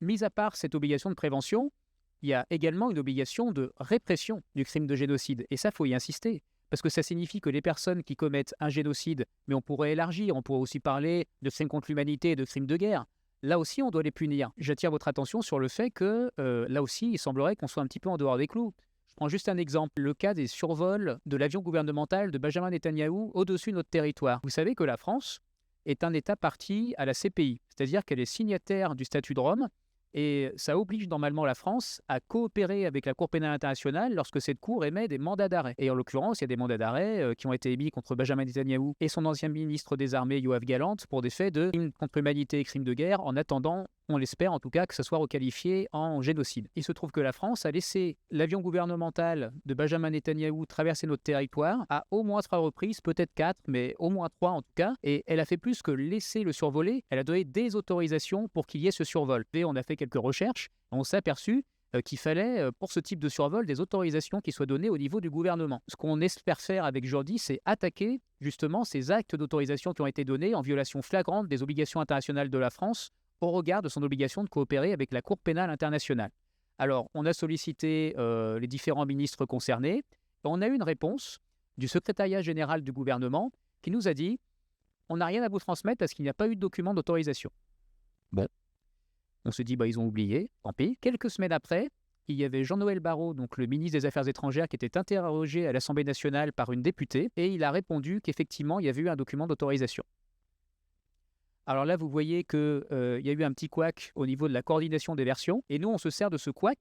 mis à part cette obligation de prévention, il y a également une obligation de répression du crime de génocide. Et ça, il faut y insister. Parce que ça signifie que les personnes qui commettent un génocide, mais on pourrait élargir, on pourrait aussi parler de crimes contre l'humanité et de crimes de guerre, là aussi, on doit les punir. J'attire votre attention sur le fait que, là aussi, il semblerait qu'on soit un petit peu en dehors des clous. Je prends juste un exemple, le cas des survols de l'avion gouvernemental de Benjamin Netanyahou au-dessus de notre territoire. Vous savez que la France est un État partie à la CPI, c'est-à-dire qu'elle est signataire du statut de Rome, et ça oblige normalement la France à coopérer avec la Cour pénale internationale lorsque cette Cour émet des mandats d'arrêt. Et en l'occurrence, il y a des mandats d'arrêt qui ont été émis contre Benjamin Netanyahou et son ancien ministre des Armées, Yoav Gallant, pour des faits de crimes contre l'humanité et crimes de guerre, en attendant, on l'espère en tout cas, que ce soit requalifié en génocide. Il se trouve que la France a laissé l'avion gouvernemental de Benjamin Netanyahou traverser notre territoire à au moins 3 reprises, peut-être 4, mais au moins 3 en tout cas, et elle a fait plus que laisser le survoler, elle a donné des autorisations pour qu'il y ait ce survol. Et on a fait quelques recherches, on s'est aperçu qu'il fallait, pour ce type de survol, des autorisations qui soient données au niveau du gouvernement. Ce qu'on espère faire avec Jordi, c'est attaquer justement ces actes d'autorisation qui ont été donnés en violation flagrante des obligations internationales de la France au regard de son obligation de coopérer avec la Cour pénale internationale. Alors, on a sollicité les différents ministres concernés, et on a eu une réponse du secrétariat général du gouvernement qui nous a dit « on n'a rien à vous transmettre parce qu'il n'y a pas eu de document d'autorisation ». Bon. On se dit « ils ont oublié, tant pis ». Quelques semaines après, il y avait Jean-Noël Barrot, donc le ministre des Affaires étrangères, qui était interrogé à l'Assemblée nationale par une députée, et il a répondu qu'effectivement, il y avait eu un document d'autorisation. Alors là, vous voyez qu'il y a eu un petit couac au niveau de la coordination des versions. Et nous, on se sert de ce couac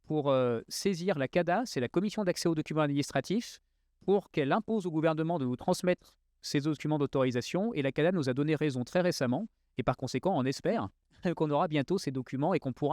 pour saisir la CADA, c'est la Commission d'accès aux documents administratifs, pour qu'elle impose au gouvernement de nous transmettre ces documents d'autorisation. Et la CADA nous a donné raison très récemment. Et par conséquent, on espère qu'on aura bientôt ces documents et qu'on pourra les